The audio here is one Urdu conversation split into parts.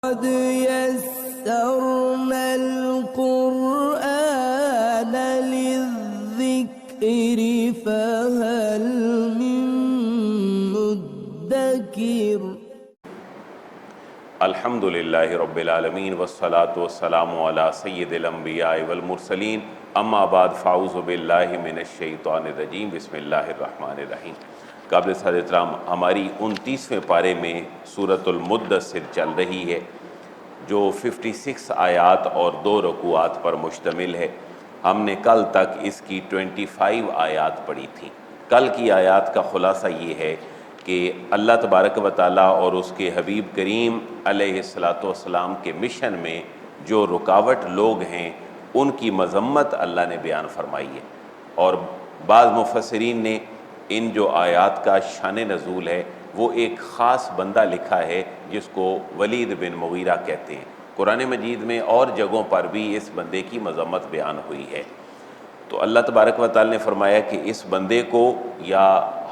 قد يسرنا القرآن للذكر فهل من مدكر الحمد للہ رب العالمین والصلاة والسلام علی سید الانبیاء والمرسلین اما بعد فاعوذ باللہ من الشیطان الرجیم بسم اللہ الرحمن الرحیم۔ قابل صاحب احترام، ہماری 29ویں پارے میں سورۃ المدثر چل رہی ہے جو 56 آیات اور 2 رکوعات پر مشتمل ہے۔ ہم نے کل تک اس کی 25 آیات پڑھی تھیں۔ کل کی آیات کا خلاصہ یہ ہے کہ اللہ تبارک و تعالیٰ اور اس کے حبیب کریم علیہ السلام کے مشن میں جو رکاوٹ لوگ ہیں ان کی مذمت اللہ نے بیان فرمائی ہے، اور بعض مفسرین نے ان جو آیات کا شان نزول ہے وہ ایک خاص بندہ لکھا ہے جس کو ولید بن مغیرہ کہتے ہیں۔ قرآن مجید میں اور جگہوں پر بھی اس بندے کی مذمت بیان ہوئی ہے۔ تو اللہ تبارک و تعالیٰ نے فرمایا کہ اس بندے کو یا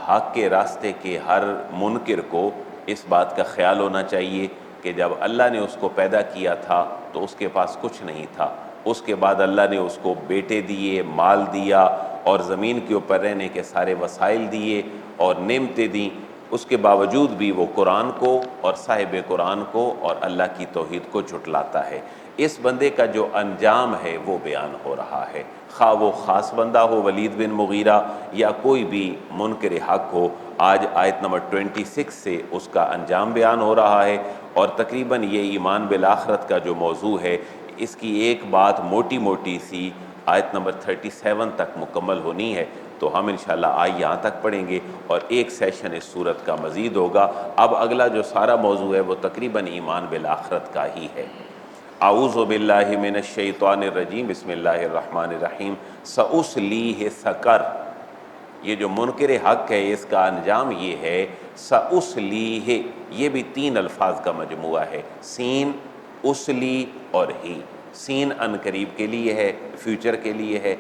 حق کے راستے کے ہر منکر کو اس بات کا خیال ہونا چاہیے کہ جب اللہ نے اس کو پیدا کیا تھا تو اس کے پاس کچھ نہیں تھا، اس کے بعد اللہ نے اس کو بیٹے دیے، مال دیا اور زمین کے اوپر رہنے کے سارے وسائل دیے اور نعمتیں دیں، اس کے باوجود بھی وہ قرآن کو اور صاحب قرآن کو اور اللہ کی توحید کو جھٹلاتا ہے۔ اس بندے کا جو انجام ہے وہ بیان ہو رہا ہے، خواہ وہ خاص بندہ ہو ولید بن مغیرہ یا کوئی بھی منکر حق ہو۔ آج آیت نمبر 26 سے اس کا انجام بیان ہو رہا ہے، اور تقریباً یہ ایمان بالآخرت کا جو موضوع ہے اس کی ایک بات موٹی موٹی سی آیت نمبر 37 تک مکمل ہونی ہے، تو ہم انشاءاللہ آج یہاں تک پڑھیں گے اور ایک سیشن اس صورت کا مزید ہوگا۔ اب اگلا جو سارا موضوع ہے وہ تقریباً ایمان بالآخرت کا ہی ہے۔ اعوذ باللہ من الشیطان الرجیم بسم اللہ الرحمن الرحیم۔ سأصلیہ سقر، یہ جو منکر حق ہے اس کا انجام یہ ہے سأصلیہ، یہ بھی 3 الفاظ کا مجموعہ ہے، سین، اسلی اور ہی۔ سین ان قریب کے لیے ہے، فیوچر کے لیے ہے،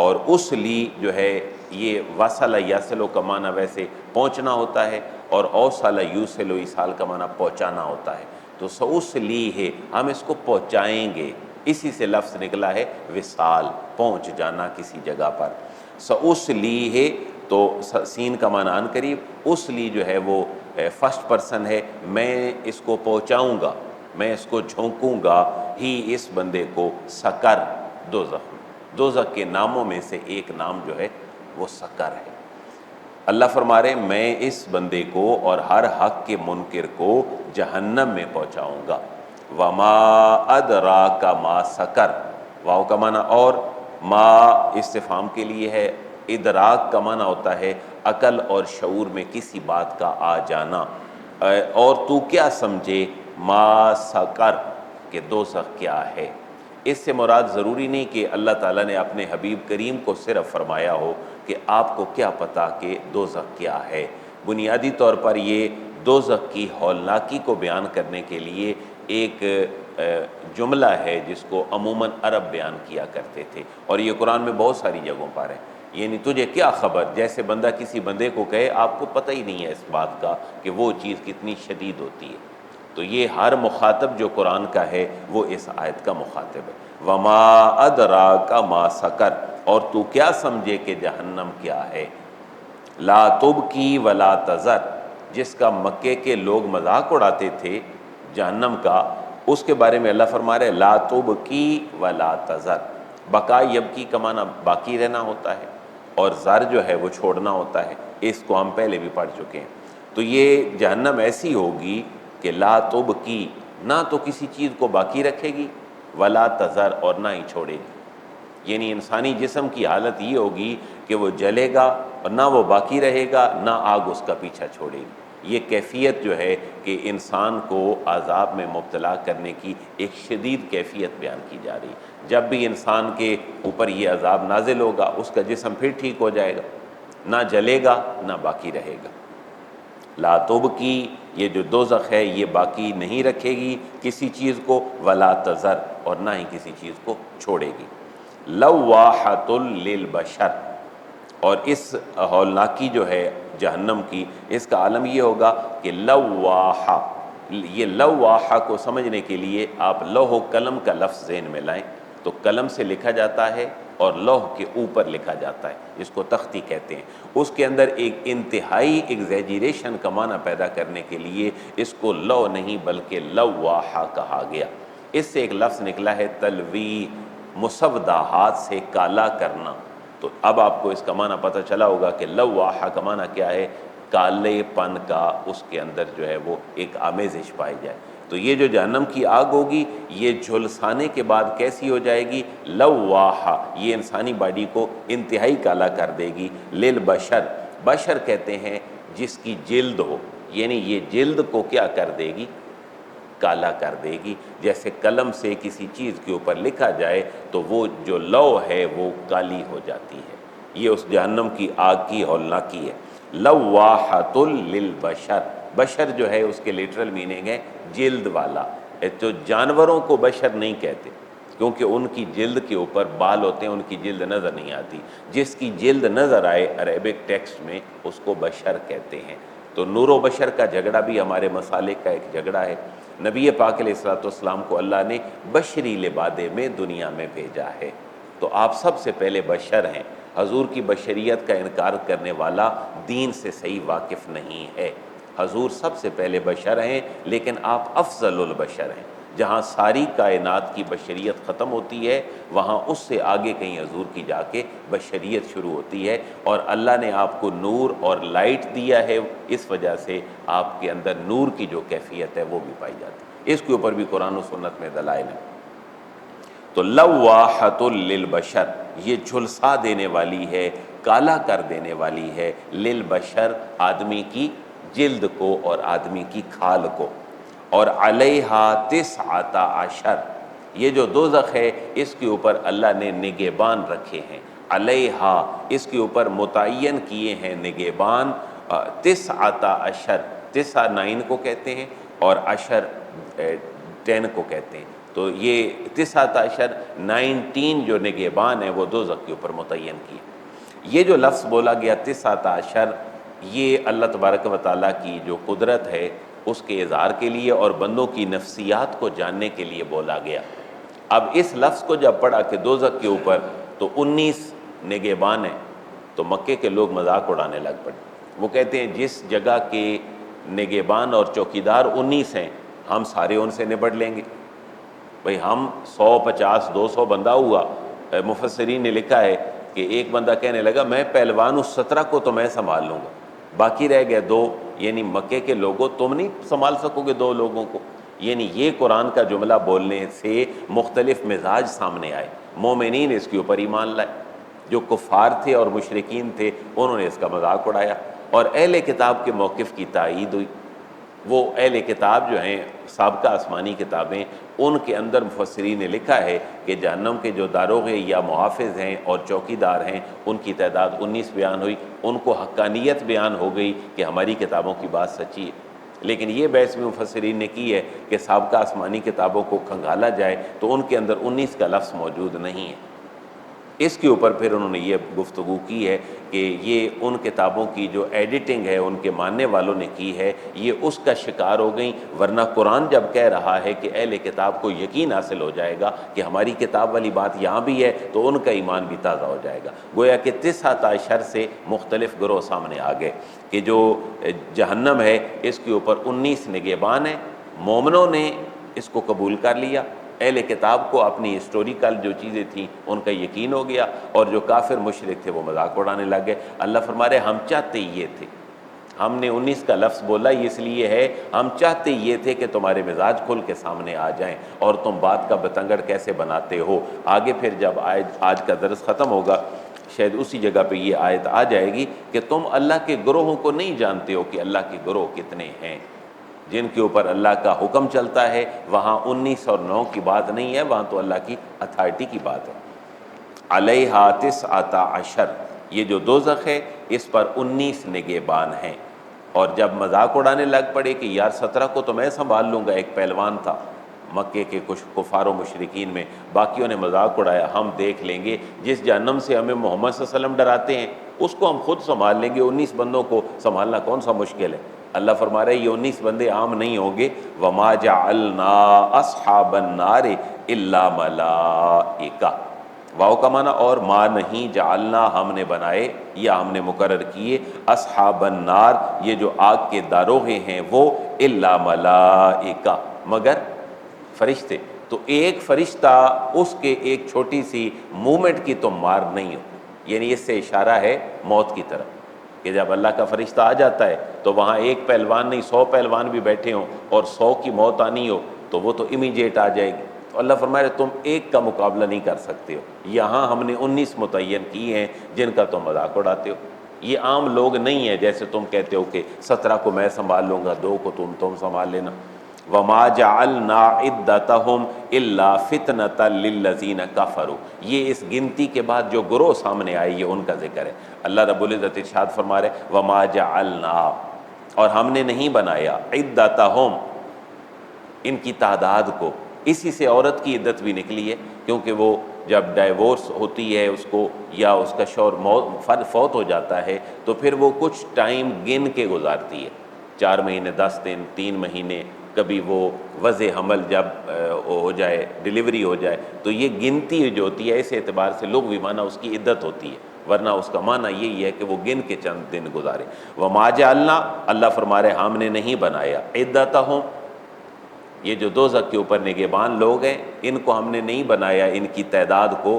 اور اسلی جو ہے یہ وصل یصل کا معنی ویسے پہنچنا ہوتا ہے، اور اوصل یوصل ایصال کا معنی پہنچانا ہوتا ہے۔ تو سأصلیہ ہم اس کو پہنچائیں گے، اسی سے لفظ نکلا ہے وصال، پہنچ جانا کسی جگہ پر۔ سأصلیہ تو سین کا معنی ان قریب، اسلی جو ہے وہ فرسٹ پرسن ہے، میں اس کو پہنچاؤں گا، میں اس کو جھونکوں گا، ہی اس بندے کو سقر، دوزخ۔ دوزخ کے ناموں میں سے ایک نام جو ہے وہ سقر ہے۔ اللہ فرما رہے میں اس بندے کو اور ہر حق کے منکر کو جہنم میں پہنچاؤں گا۔ وما ادراک ما سقر، واو کا معنی اور، ما استفہام کے لیے ہے، ادراک کا معنی ہوتا ہے عقل اور شعور میں کسی بات کا آ جانا، اور تو کیا سمجھے ما سقر کہ دوزخ کیا ہے۔ اس سے مراد ضروری نہیں کہ اللہ تعالیٰ نے اپنے حبیب کریم کو صرف فرمایا ہو کہ آپ کو کیا پتہ کہ دوزخ کیا ہے۔ بنیادی طور پر یہ دوزخ کی ہولناکی کو بیان کرنے کے لیے ایک جملہ ہے جس کو عموماً عرب بیان کیا کرتے تھے، اور یہ قرآن میں بہت ساری جگہوں پر ہے۔ یعنی تجھے کیا خبر، جیسے بندہ کسی بندے کو کہے آپ کو پتہ ہی نہیں ہے اس بات کا کہ وہ چیز کتنی شدید ہوتی ہے۔ تو یہ ہر مخاطب جو قرآن کا ہے وہ اس آیت کا مخاطب ہے۔ وما ادراک ما سقر، اور تو کیا سمجھے کہ جہنم کیا ہے۔ لا تبکی ولا تذر، جس کا مکے کے لوگ مذاق اڑاتے تھے جہنم کا، اس کے بارے میں اللہ فرما رہے لا تبکی ولا تذر۔ بقا یبکی کا معنی باقی رہنا ہوتا ہے، اور زر جو ہے وہ چھوڑنا ہوتا ہے، اس کو ہم پہلے بھی پڑھ چکے ہیں۔ تو یہ جہنم ایسی ہوگی کہ لا تبکی، نہ تو کسی چیز کو باقی رکھے گی، ولا تذر، اور نہ ہی چھوڑے گی۔ یعنی انسانی جسم کی حالت یہ ہوگی کہ وہ جلے گا اور نہ وہ باقی رہے گا، نہ آگ اس کا پیچھا چھوڑے گی۔ یہ کیفیت جو ہے کہ انسان کو عذاب میں مبتلا کرنے کی ایک شدید کیفیت بیان کی جا رہی ہے۔ جب بھی انسان کے اوپر یہ عذاب نازل ہوگا اس کا جسم پھر ٹھیک ہو جائے گا، نہ جلے گا نہ باقی رہے گا۔ لا تبکی، یہ جو دوزخ ہے یہ باقی نہیں رکھے گی کسی چیز کو، ولا تذر، اور نہ ہی کسی چیز کو چھوڑے گی۔ لواحۃ للبشر، اور اس ہولناکی جو ہے جہنم کی، اس کا عالم یہ ہوگا کہ لواحہ، یہ لواحہ کو سمجھنے کے لیے آپ لوح و قلم کا لفظ ذہن میں لائیں تو قلم سے لکھا جاتا ہے اور لوح کے اوپر لکھا جاتا ہے، جس کو تختی کہتے ہیں۔ اس کے اندر ایک انتہائی ایگزیجریشن کا معنی پیدا کرنے کے لیے اس کو لوح نہیں بلکہ لواحہ کہا گیا۔ اس سے ایک لفظ نکلا ہے تلویح، مسودہ، ہاتھ سے کالا کرنا۔ تو اب آپ کو اس کا معنی پتہ چلا ہوگا کہ لواحہ کا معنی کیا ہے، کالے پن کا اس کے اندر جو ہے وہ ایک آمیزش پائی جائے۔ تو یہ جو جہنم کی آگ ہوگی یہ جھلسانے کے بعد کیسی ہو جائے گی، لواحہ، یہ انسانی باڈی کو انتہائی کالا کر دے گی۔ للبشر، بشر کہتے ہیں جس کی جلد ہو، یعنی یہ جلد کو کیا کر دے گی، کالا کر دے گی۔ جیسے قلم سے کسی چیز کے اوپر لکھا جائے تو وہ جو لوح ہے وہ کالی ہو جاتی ہے۔ یہ اس جہنم کی آگ کی ہولناکی ہے۔ لواحۃ للبشر، بشر جو ہے اس کے لیٹرل میننگ ہے جلد والا۔ تو جانوروں کو بشر نہیں کہتے کیونکہ ان کی جلد کے اوپر بال ہوتے ہیں، ان کی جلد نظر نہیں آتی۔ جس کی جلد نظر آئے عربک ٹیکسٹ میں اس کو بشر کہتے ہیں۔ تو نور و بشر کا جھگڑا بھی ہمارے مسالک کا ایک جھگڑا ہے۔ نبی پاک علیہ الصلوۃ والسلام کو اللہ نے بشری لبادے میں دنیا میں بھیجا ہے، تو آپ سب سے پہلے بشر ہیں۔ حضور کی بشریت کا انکار کرنے والا دین سے صحیح واقف نہیں ہے۔ حضور سب سے پہلے بشر ہیں، لیکن آپ افضل البشر ہیں۔ جہاں ساری کائنات کی بشریت ختم ہوتی ہے وہاں اس سے آگے کہیں حضور کی جا کے بشریت شروع ہوتی ہے، اور اللہ نے آپ کو نور اور لائٹ دیا ہے، اس وجہ سے آپ کے اندر نور کی جو کیفیت ہے وہ بھی پائی جاتی ہے۔ اس کے اوپر بھی قرآن و سنت میں دلائل ہیں۔ تو لواحۃ للبشر، یہ جھلسا دینے والی ہے، کالا کر دینے والی ہے، للبشر، آدمی کی جلد کو اور آدمی کی کھال کو۔ اور علیہا 19، یہ جو دوزخ ہے اس کے اوپر اللہ نے نگہبان رکھے ہیں۔ علیہا، اس کے اوپر متعین کیے ہیں نگہبان 19، 9 9 کو کہتے ہیں اور عشر 10 کو کہتے ہیں۔ تو یہ 19 19 جو نگہبان ہیں وہ دوزخ کے اوپر متعین کیے۔ یہ جو لفظ بولا گیا 19، یہ اللہ تبارک و تعالیٰ کی جو قدرت ہے اس کے اظہار کے لیے اور بندوں کی نفسیات کو جاننے کے لیے بولا گیا۔ اب اس لفظ کو جب پڑھا کہ دوزخ کے اوپر تو 19 نگہبان ہیں، تو مکے کے لوگ مذاق اڑانے لگ پڑے۔ وہ کہتے ہیں جس جگہ کے نگہبان اور چوکیدار 19 ہیں ہم سارے ان سے نبٹ لیں گے۔ بھئی ہم 100 50 200 بندہ ہوا، مفسرین نے لکھا ہے کہ ایک بندہ کہنے لگا میں پہلوان اس 17 کو تو میں سنبھال لوں گا، باقی رہ گئے 2، یعنی مکے کے لوگوں تم نہیں سنبھال سکو گے 2 لوگوں کو۔ یعنی یہ قرآن کا جملہ بولنے سے مختلف مزاج سامنے آئے۔ مومنین اس کے اوپر ایمان لائے، جو کفار تھے اور مشرکین تھے انہوں نے اس کا مذاق اڑایا، اور اہل کتاب کے موقف کی تائید ہوئی۔ وہ اہل کتاب جو ہیں سابقہ آسمانی کتابیں، ان کے اندر مفسرین نے لکھا ہے کہ جہنم کے جو داروغے یا محافظ ہیں اور چوکیدار ہیں ان کی تعداد 19 بیان ہوئی۔ ان کو حقانیت بیان ہو گئی کہ ہماری کتابوں کی بات سچی ہے، لیکن یہ بحث میں مفسرین نے کی ہے کہ سابقہ آسمانی کتابوں کو کھنگالا جائے تو ان کے اندر 19 کا لفظ موجود نہیں ہے۔ اس کے اوپر پھر انہوں نے یہ گفتگو کی ہے کہ یہ ان کتابوں کی جو ایڈیٹنگ ہے ان کے ماننے والوں نے کی ہے، یہ اس کا شکار ہو گئیں، ورنہ قرآن جب کہہ رہا ہے کہ اہل کتاب کو یقین حاصل ہو جائے گا کہ ہماری کتاب والی بات یہاں بھی ہے تو ان کا ایمان بھی تازہ ہو جائے گا۔ گویا کہ 19 سے مختلف گروہ سامنے آ گئے کہ جو جہنم ہے اس کے اوپر 19 نگہبان ہیں۔ مومنوں نے اس کو قبول کر لیا، اہل کتاب کو اپنی ہسٹوریکل جو چیزیں تھیں ان کا یقین ہو گیا، اور جو کافر مشرک تھے وہ مذاق اڑانے لگ گئے۔ اللہ فرما رہے ہم چاہتے یہ تھے، ہم نے 19 کا لفظ بولا اس لیے ہے ہم چاہتے یہ تھے کہ تمہارے مزاج کھل کے سامنے آ جائیں اور تم بات کا بتنگڑ کیسے بناتے ہو۔ آگے پھر جب آج کا درس ختم ہوگا شاید اسی جگہ پہ یہ آیت آ جائے گی کہ تم اللہ کے گروہوں کو نہیں جانتے ہو کہ اللہ کے گروہ کتنے ہیں۔ جن کے اوپر اللہ کا حکم چلتا ہے وہاں 19 اور 9 کی بات نہیں ہے، وہاں تو اللہ کی اتھارٹی کی بات ہے۔ علیہا 19، یہ جو دوزخ ہے اس پر 19 نگہبان ہیں۔ اور جب مذاق اڑانے لگ پڑے کہ یار 17 کو تو میں سنبھال لوں گا، ایک پہلوان تھا مکے کے کچھ کفار و مشرکین میں، باقیوں نے مذاق اڑایا ہم دیکھ لیں گے، جس جہنم سے ہمیں محمد صلی اللہ علیہ وسلم ڈراتے ہیں اس کو ہم خود سنبھال لیں گے، 19 بندوں کو سنبھالنا کون سا مشکل ہے۔ اللہ فرما رہے ہیں یہ 19 بندے عام نہیں ہوں گے. وما جعلنا اصحاب النار الا ملائکہ. واو کا معنی اور ما نہیں، جعلنا ہم نے بنائے یا ہم نے مقرر کیے، اصحاب النار یہ جو آگ کے داروغے ہیں وہ، الا ملائکہ مگر فرشتے. تو ایک فرشتہ اس کے ایک چھوٹی سی مومنٹ کی تو مار نہیں ہو، یعنی اس سے اشارہ ہے موت کی طرف کہ جب اللہ کا فرشتہ آ جاتا ہے تو وہاں ایک پہلوان نہیں 100 پہلوان بھی بیٹھے ہوں اور 100 کی موت آنی ہو تو وہ تو امیجیٹ آ جائے گی. تو اللہ فرمائے تم ایک کا مقابلہ نہیں کر سکتے ہو. یہاں ہم نے 19 متعین کیے ہیں جن کا تم مذاق اڑاتے ہو. یہ عام لوگ نہیں ہیں جیسے تم کہتے ہو کہ 17 کو میں سنبھال لوں گا، 2 کو تم سنبھال لینا. وما جعلنا عدتهم الا فتنة للذین کفروا. یہ اس گنتی کے بعد جو گروہ سامنے آئے یہ ان کا ذکر ہے. اللہ رب العزت ارشاد فرما رہے وما جعلنا، اور ہم نے نہیں بنایا، عدتهم ان کی تعداد کو. اسی سے عورت کی عدت بھی نکلی ہے کیونکہ وہ جب ڈائیورس ہوتی ہے اس کو یا اس کا شوہر فوت ہو جاتا ہے تو پھر وہ کچھ ٹائم گن کے گزارتی ہے، 4 مہینے 10 دن 3 مہینے، کبھی وہ وضع حمل جب ہو جائے ڈیلیوری ہو جائے تو یہ گنتی جو ہوتی ہے اس اعتبار سے لغوی معنی اس کی عدت ہوتی ہے، ورنہ اس کا معنی یہی ہے کہ وہ گن کے چند دن گزارے. وما جعلنا، اللہ فرما رہے ہم نے نہیں بنایا، عدتہم یہ جو دوزخ کے اوپر نگہبان لوگ ہیں ان کو ہم نے نہیں بنایا، ان کی تعداد کو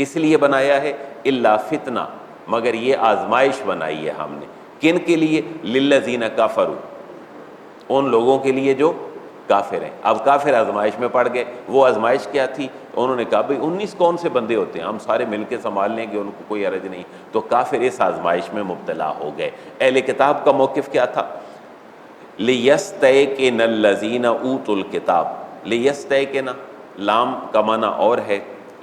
اس لیے بنایا ہے الا فتنہ مگر یہ آزمائش بنائی ہے ہم نے. کن کے لیے؟ للذین کفروا، ان لوگوں کے لیے جو کافر ہیں. اب کافر آزمائش میں پڑ گئے. وہ آزمائش کیا تھی؟ انہوں نے کہا بھئی 19 کون سے بندے ہوتے ہیں، ہم سارے مل کے سنبھال لیں گے، ان کو کوئی حرج نہیں. تو کافر اس آزمائش میں مبتلا ہو گئے. اہل کتاب کا موقف کیا تھا؟ لِيَسْتَيْقِنَ الَّذِينَ أُوتُوا الْكِتَابَ. لِيَسْتَيْقِنَ لام کا معنی اور ہے،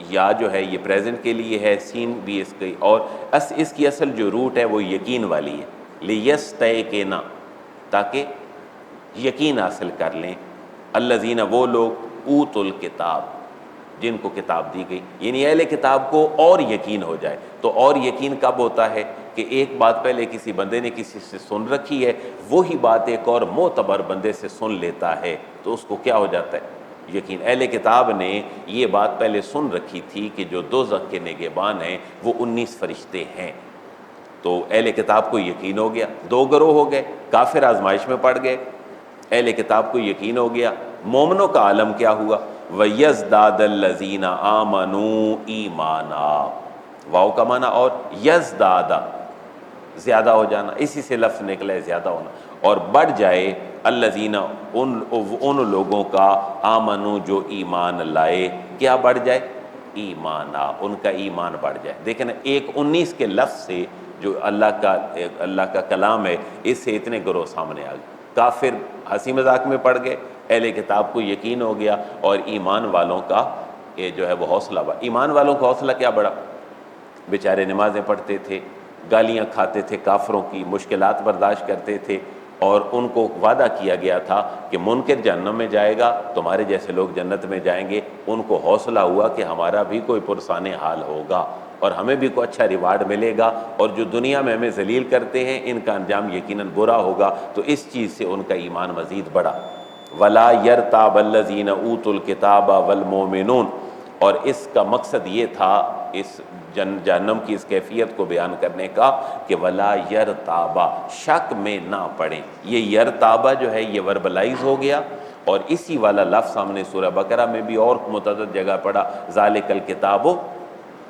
یا جو ہے یہ پریزنٹ کے لیے ہے، سین بھی اس کی، اور اس کی اصل جو روٹ ہے وہ یقین والی ہے. لِيَسْتَيْقِنَ تاکہ یقین حاصل کر لیں، الذین وہ لوگ اوتوا الکتاب جن کو کتاب دی گئی، یعنی اہل کتاب کو اور یقین ہو جائے. تو اور یقین کب ہوتا ہے کہ ایک بات پہلے کسی بندے نے کسی سے سن رکھی ہے، وہی بات ایک اور معتبر بندے سے سن لیتا ہے تو اس کو کیا ہو جاتا ہے؟ یقین. اہل کتاب نے یہ بات پہلے سن رکھی تھی کہ جو دوزخ کے نگہبان ہیں وہ 19 فرشتے ہیں. تو اہل کتاب کو یقین ہو گیا. 2 گروہ ہو گئے، کافر آزمائش میں پڑ گئے، اہل کتاب کو یقین ہو گیا. مومنوں کا عالم کیا ہوا؟ وَيَزْدَادَ الَّذِينَ آمَنُوا ایمانا. واو کا معنی اور یزداد زیادہ ہو جانا، اسی سے لفظ نکلا ہے زیادہ ہونا، اور بڑھ جائے الذین ان لوگوں کا آمنو جو ایمان لائے. کیا بڑھ جائے؟ ایمانا، ان کا ایمان بڑھ جائے. دیکھیں نا، ایک 19 کے لفظ سے جو اللہ کا کلام ہے اس سے اتنے گروہ سامنے آ گئے. کافر ہنسی مذاق میں پڑ گئے، اہل کتاب کو یقین ہو گیا، اور ایمان والوں کا یہ جو ہے وہ حوصلہ بڑھا. ایمان والوں کا حوصلہ کیا بڑھا؟ بیچارے نمازیں پڑھتے تھے، گالیاں کھاتے تھے، کافروں کی مشکلات برداشت کرتے تھے، اور ان کو وعدہ کیا گیا تھا کہ منکر جہنم میں جائے گا، تمہارے جیسے لوگ جنت میں جائیں گے. ان کو حوصلہ ہوا کہ ہمارا بھی کوئی پرسان حال ہوگا اور ہمیں بھی کوئی اچھا ریوارڈ ملے گا، اور جو دنیا میں ہمیں ذلیل کرتے ہیں ان کا انجام یقیناً برا ہوگا. تو اس چیز سے ان کا ایمان مزید بڑھا. وَلَا يَرْتَابَ الَّذِينَ أُوتُوا الْكِتَابَ وَالْمُؤْمِنُونَ. اور اس کا مقصد یہ تھا اس جہنم کی اس کیفیت کو بیان کرنے کا کہ ولا یرتابا، شک میں نہ پڑیں. یہ یرتابا جو ہے یہ وربلائز ہو گیا، اور اسی والا لفظ ہم نے سورہ بقرہ میں بھی اور متعدد جگہ پڑھا، ذالک الکتاب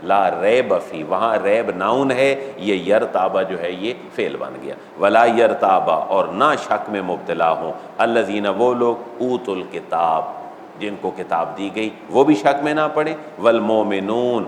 لا ریب فی. وہاں ریب ناؤن ہے، یہ یرتابا جو ہے یہ فعل بن گیا. ولا یرتابا، اور نہ شک میں مبتلا ہوں، الذین وہ لوگ اوتوا الکتاب جن کو کتاب دی گئی وہ بھی شک میں نہ پڑے، والمومنون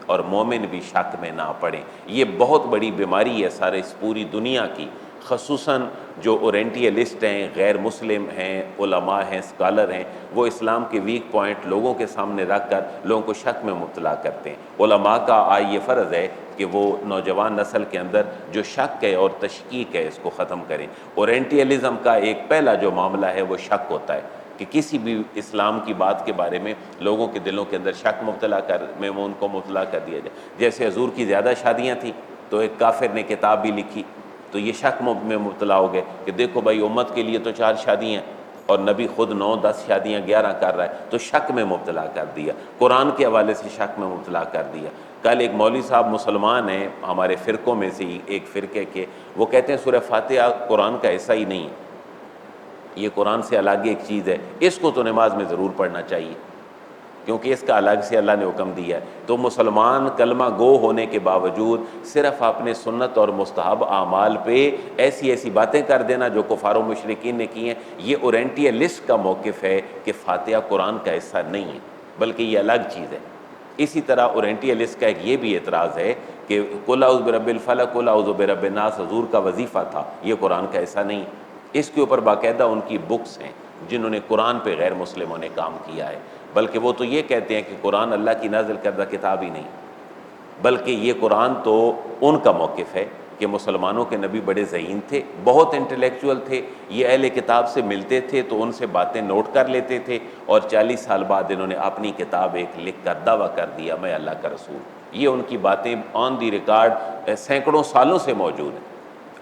اور مومن بھی شک میں نہ پڑیں. یہ بہت بڑی بیماری ہے سارے اس پوری دنیا کی، خصوصاً جو اورینٹیلسٹ ہیں، غیر مسلم ہیں، علماء ہیں، اسکالر ہیں، وہ اسلام کے ویک پوائنٹ لوگوں کے سامنے رکھ کر لوگوں کو شک میں مبتلا کرتے ہیں. علماء کا یہ فرض ہے کہ وہ نوجوان نسل کے اندر جو شک ہے اور تشکیک ہے اس کو ختم کریں. اورینٹیلزم کا ایک پہلا جو معاملہ ہے وہ شک ہوتا ہے کہ کسی بھی اسلام کی بات کے بارے میں لوگوں کے دلوں کے اندر شک میں وہ ان کو مبتلا کر دیا جائے. جیسے حضور کی زیادہ شادیاں تھیں تو ایک کافر نے کتاب بھی لکھی تو یہ شک میں مبتلا ہو گئے کہ دیکھو بھائی امت کے لیے تو 4 شادیاں ہیں اور نبی خود 9 10 شادیاں 11 کر رہا ہے، تو شک میں مبتلا کر دیا، قرآن کے حوالے سے شک میں مبتلا کر دیا۔ کل ایک مولوی صاحب مسلمان ہیں ہمارے فرقوں میں سے ایک فرقے کے، وہ کہتے ہیں سورہ فاتحہ قرآن کا حصہ ہی نہیں ہے، یہ قرآن سے الگ ایک چیز ہے، اس کو تو نماز میں ضرور پڑھنا چاہیے کیونکہ اس کا الگ سے اللہ نے حکم دیا ہے۔ تو مسلمان کلمہ گو ہونے کے باوجود صرف اپنے سنت اور مستحب اعمال پہ ایسی ایسی باتیں کر دینا جو کفار و مشرکین نے کی ہیں، یہ اورینٹیلسٹ کا موقف ہے کہ فاتحہ قرآن کا حصہ نہیں ہے بلکہ یہ الگ چیز ہے۔ اسی طرح اورینٹیلسٹ کا ایک یہ بھی اعتراض ہے کہ قل اعوذ برب الفلق قل اعوذ برب الناس حضور کا وظیفہ تھا، یہ قرآن کا حصہ نہیں۔ اس کے اوپر باقاعدہ ان کی بکس ہیں جنہوں نے قرآن پہ غیر مسلموں نے کام کیا ہے، بلکہ وہ تو یہ کہتے ہیں کہ قرآن اللہ کی نازل کردہ کتاب ہی نہیں، بلکہ یہ قرآن تو ان کا موقف ہے کہ مسلمانوں کے نبی بڑے ذہین تھے، بہت انٹلیکچوئل تھے، یہ اہل کتاب سے ملتے تھے تو ان سے باتیں نوٹ کر لیتے تھے، اور 40 سال بعد انہوں نے اپنی کتاب ایک لکھ کر دعویٰ کر دیا میں اللہ کا رسول۔ یہ ان کی باتیں آن دی ریکارڈ سینکڑوں سالوں سے موجود ہیں،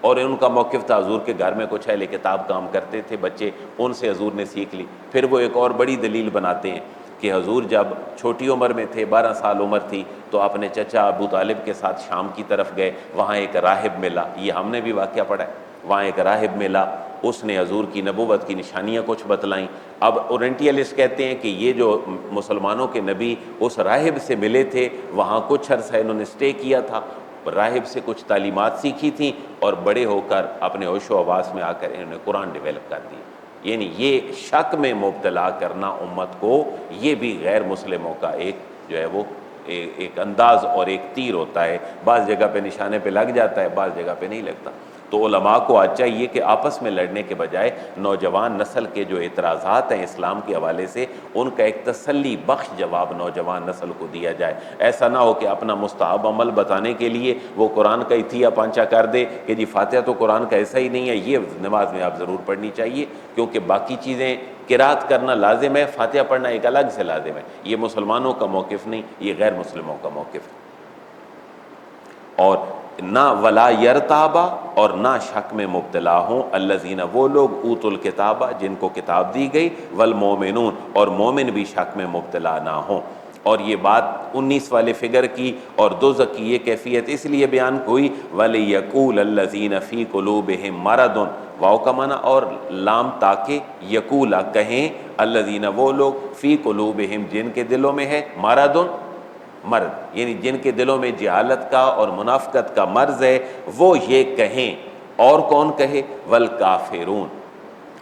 اور ان کا موقف تھا حضور کے گھر میں کچھ اہل کتاب کام کرتے تھے بچے، ان سے حضور نے سیکھ لی۔ پھر وہ ایک اور بڑی دلیل بناتے ہیں کہ حضور جب چھوٹی عمر میں تھے، 12 سال عمر تھی، تو اپنے چچا ابو طالب کے ساتھ شام کی طرف گئے، وہاں ایک راہب ملا، یہ ہم نے بھی واقعہ پڑھا ہے، وہاں ایک راہب ملا، اس نے حضور کی نبوت کی نشانیاں کچھ بتلائیں۔ اب اورینٹیلسٹ کہتے ہیں کہ یہ جو مسلمانوں کے نبی اس راہب سے ملے تھے، وہاں کچھ عرصہ انہوں نے سٹے کیا تھا، راہب سے کچھ تعلیمات سیکھی تھیں، اور بڑے ہو کر اپنے ہوش و حواس میں آ کر انہوں نے قرآن ڈیولپ کر دیا۔ یعنی یہ شک میں مبتلا کرنا امت کو، یہ بھی غیر مسلموں کا ایک جو ہے وہ ایک انداز اور ایک تیر ہوتا ہے، بعض جگہ پہ نشانے پہ لگ جاتا ہے، بعض جگہ پہ نہیں لگتا۔ تو علماء کو آج چاہیے کہ آپس میں لڑنے کے بجائے نوجوان نسل کے جو اعتراضات ہیں اسلام کے حوالے سے، ان کا ایک تسلی بخش جواب نوجوان نسل کو دیا جائے۔ ایسا نہ ہو کہ اپنا مستحب عمل بتانے کے لیے وہ قرآن کا اتھیا پانچا کر دے کہ جی فاتحہ تو قرآن کا ایسا ہی نہیں ہے، یہ نماز میں آپ ضرور پڑھنی چاہیے، کیونکہ باقی چیزیں قرات کرنا لازم ہے، فاتحہ پڑھنا ایک الگ سے لازم ہے۔ یہ مسلمانوں کا موقف نہیں، یہ غیر مسلموں کا موقف ہے۔ اور نہ ولا یرتابا، اور نہ شک میں مبتلا ہوں الذین وہ لوگ اوتوا الکتابہ جن کو کتاب دی گئی، والمؤمنون اور مومن بھی شک میں مبتلا نہ ہوں۔ اور یہ بات 19 والے فگر کی اور دوزخ کی یہ کیفیت اس لیے بیان ہوئی وَلِيَقُولَ الَّذِينَ فِي قُلُوبِهِم مَرَضٌ، واو کا معنی اور لام تاکہ یقولا کہیں الذین وہ لوگ فی قلوبہم جن کے دلوں میں ہے مرض، مرض یعنی جن کے دلوں میں جہالت کا اور منافقت کا مرض ہے، وہ یہ کہیں، اور کون کہے؟ والکافرون،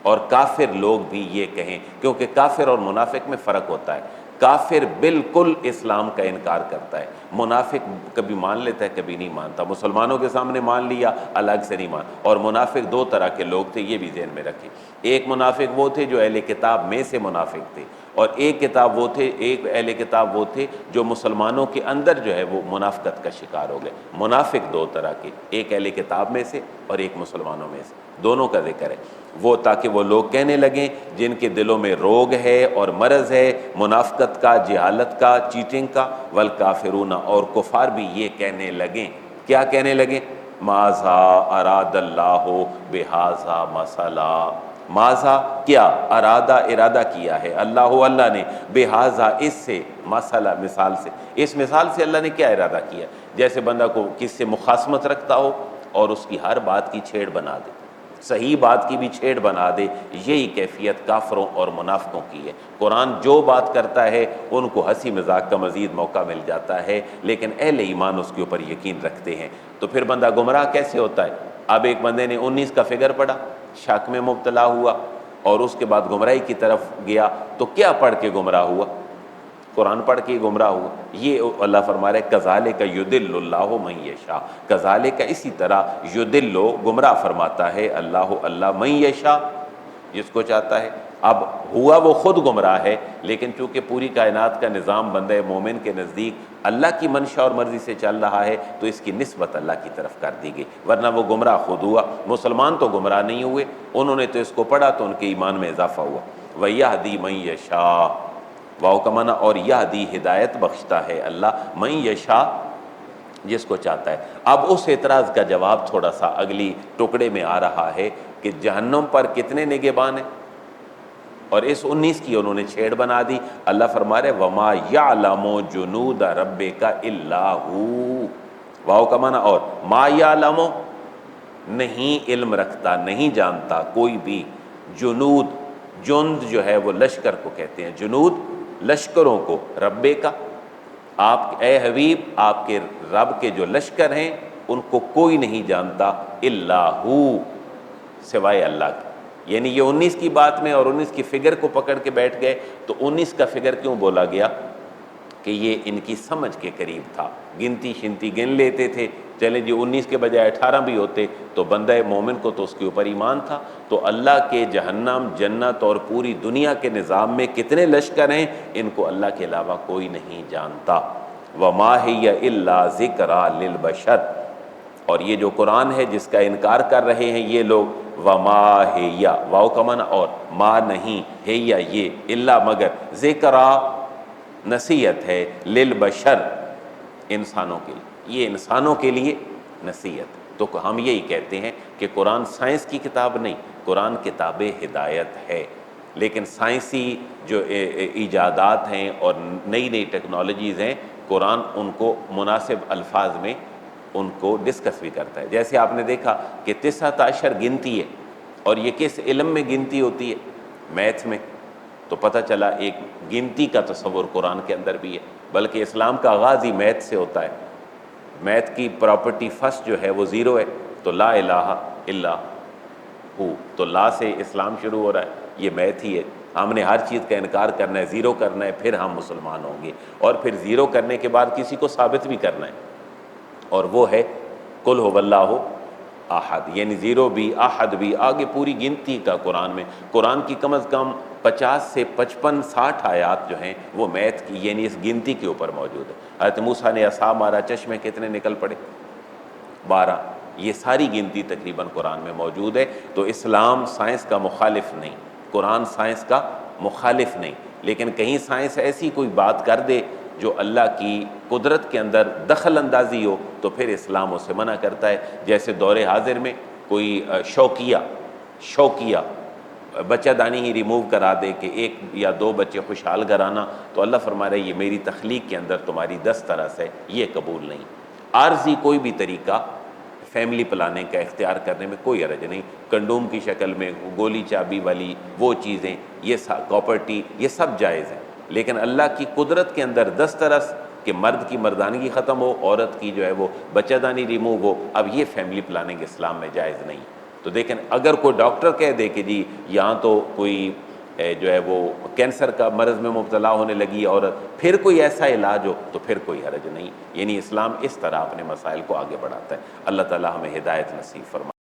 اور کافر لوگ بھی یہ کہیں، کیونکہ کافر اور منافق میں فرق ہوتا ہے۔ کافر بالکل اسلام کا انکار کرتا ہے، منافق کبھی مان لیتا ہے کبھی نہیں مانتا، مسلمانوں کے سامنے مان لیا الگ سے نہیں مان۔ اور منافق 2 طرح کے لوگ تھے، یہ بھی ذہن میں رکھیں، ایک منافق وہ تھے جو اہل کتاب میں سے منافق تھے، اور ایک اہل کتاب وہ تھے جو مسلمانوں کے اندر جو ہے وہ منافقت کا شکار ہو گئے۔ منافق 2 طرح کے، ایک اہل کتاب میں سے اور ایک مسلمانوں میں سے، دونوں کا ذکر ہے۔ وہ تاکہ وہ لوگ کہنے لگیں جن کے دلوں میں روگ ہے اور مرض ہے، منافقت کا، جہالت کا، چیٹنگ کا، والکافرون اور کفار بھی یہ کہنے لگیں، کیا کہنے لگیں؟ ماذا اراد اللہ بہذا مثلا، ماذا کیا، ارادہ کیا ہے اللہ نے، بہذا اس سے، مثلا مثال سے، اس مثال سے اللہ نے کیا ارادہ کیا؟ جیسے بندہ کو کس سے مخاصمت رکھتا ہو اور اس کی ہر بات کی چھیڑ بنا دے، صحیح بات کی بھی چھیڑ بنا دے، یہی کیفیت کافروں اور منافقوں کی ہے۔ قرآن جو بات کرتا ہے ان کو ہنسی مذاق کا مزید موقع مل جاتا ہے، لیکن اہل ایمان اس کے اوپر یقین رکھتے ہیں۔ تو پھر بندہ گمراہ کیسے ہوتا ہے؟ اب ایک بندے نے 19 کا فگر پڑھا، شک میں مبتلا ہوا، اور اس کے بعد گمراہی کی طرف گیا، تو کیا پڑھ کے گمراہ ہوا؟ قرآن پڑھ کے گمراہ ہوا۔ یہ اللہ فرما رہے کذالک یضل اللہ من یشاء، کذالک اسی طرح یضل گمراہ فرماتا ہے اللہ من یشاء جس کو چاہتا ہے۔ اب ہوا وہ خود گمراہ ہے، لیکن چونکہ پوری کائنات کا نظام بندہ مومن کے نزدیک اللہ کی منشا اور مرضی سے چل رہا ہے، تو اس کی نسبت اللہ کی طرف کر دی گئی، ورنہ وہ گمراہ خود ہوا۔ مسلمان تو گمراہ نہیں ہوئے، انہوں نے تو اس کو پڑھا تو ان کے ایمان میں اضافہ ہوا۔ وَيَهْدِي مَن يَشَاءُ، واو کا معنی اور یہدی ہدایت بخشتا ہے اللہ، من یشاء جس کو چاہتا ہے۔ اب اس اعتراض کا جواب تھوڑا سا اگلی ٹکڑے میں آ رہا ہے کہ جہنم پر کتنے نگہبان ہیں، اور اس 19 کی انہوں نے چھیڑ بنا دی۔ اللہ فرما رہے وما یعلم جنود ربک الا ہو، واو کا معنی اور ما یعلم، نہیں علم رکھتا، نہیں جانتا کوئی بھی، جنود، جند جو ہے وہ لشکر کو کہتے ہیں، جنود لشکروں کو، ربے کا، آپ اے حبیب آپ کے رب کے جو لشکر ہیں ان کو کوئی نہیں جانتا، الا ہو، سوائے اللہ کے۔ یعنی یہ 19 کی بات میں اور 19 کی فگر کو پکڑ کے بیٹھ گئے، تو 19 کا فگر کیوں بولا گیا کہ یہ ان کی سمجھ کے قریب تھا، گنتی شنتی گن لیتے تھے، چلے جی 19 کے بجائے 18 بھی ہوتے تو بندہ مومن کو تو اس کے اوپر ایمان تھا۔ تو اللہ کے جہنم، جنت اور پوری دنیا کے نظام میں کتنے لشکر ہیں ان کو اللہ کے علاوہ کوئی نہیں جانتا۔ وما ہی الا ذکریٰ للبشر، اور یہ جو قرآن ہے جس کا انکار کر رہے ہیں یہ لوگ، وما ہی، واو کا معنی اور، ما نہیں، ہے یا یہ، الا مگر، ذکریٰ نصیحت ہے، للبشر انسانوں کے لیے، یہ انسانوں کے لیے نصیحت۔ تو ہم یہی کہتے ہیں کہ قرآن سائنس کی کتاب نہیں، قرآن کتاب ہدایت ہے، لیکن سائنسی جو ایجادات ہیں اور نئی نئی ٹیکنالوجیز ہیں، قرآن ان کو مناسب الفاظ میں ان کو ڈسکس بھی کرتا ہے۔ جیسے آپ نے دیکھا کہ 19 گنتی ہے، اور یہ کس علم میں گنتی ہوتی ہے؟ میتھ میں۔ تو پتہ چلا ایک گنتی کا تصور قرآن کے اندر بھی ہے، بلکہ اسلام کا آغاز ہی میتھ سے ہوتا ہے۔ میتھ کی پراپرٹی فرسٹ جو ہے وہ 0 ہے، تو لا الہ الا ہو، تو لا سے اسلام شروع ہو رہا ہے، یہ میتھ ہی ہے۔ ہم نے ہر چیز کا انکار کرنا ہے، 0 کرنا ہے، پھر ہم مسلمان ہوں گے، اور پھر 0 کرنے کے بعد کسی کو ثابت بھی کرنا ہے، اور وہ ہے قل هو اللہ احد، یعنی 0 بھی، احد بھی، آگے پوری گنتی کا قرآن میں، قرآن کی کم از کم 50 سے 55 60 آیات جو ہیں وہ میتھ کی یعنی اس گنتی کے اوپر موجود ہے۔ حضرت موسیٰ نے عصا مارا، چشمے کتنے نکل پڑے؟ 12۔ یہ ساری گنتی تقریباً قرآن میں موجود ہے۔ تو اسلام سائنس کا مخالف نہیں، قرآن سائنس کا مخالف نہیں، لیکن کہیں سائنس ایسی کوئی بات کر دے جو اللہ کی قدرت کے اندر دخل اندازی ہو تو پھر اسلام اسے منع کرتا ہے۔ جیسے دور حاضر میں کوئی شوقیہ بچہ دانی ہی ریموو کرا دے کہ 1 یا 2 بچے خوشحال گھرانا، تو اللہ فرما رہا ہے یہ میری تخلیق کے اندر تمہاری 10 طرح ہے، یہ قبول نہیں۔ عارضی کوئی بھی طریقہ فیملی پلاننگ کا اختیار کرنے میں کوئی حرج نہیں، کنڈوم کی شکل میں گولی چابی والی وہ چیزیں، یہ کاپرٹی، یہ سب جائز ہیں، لیکن اللہ کی قدرت کے اندر 10 طرح کہ مرد کی مردانگی ختم ہو، عورت کی جو ہے وہ بچہ دانی ریموو ہو، اب یہ فیملی پلاننگ اسلام میں جائز نہیں۔ تو دیکھیں اگر کوئی ڈاکٹر کہہ دے کہ جی یہاں تو کوئی جو ہے وہ کینسر کا مرض میں مبتلا ہونے لگی عورت، پھر کوئی ایسا علاج ہو تو پھر کوئی حرج نہیں۔ یعنی اسلام اس طرح اپنے مسائل کو آگے بڑھاتا ہے۔ اللہ تعالی ہمیں ہدایت نصیب فرمائے۔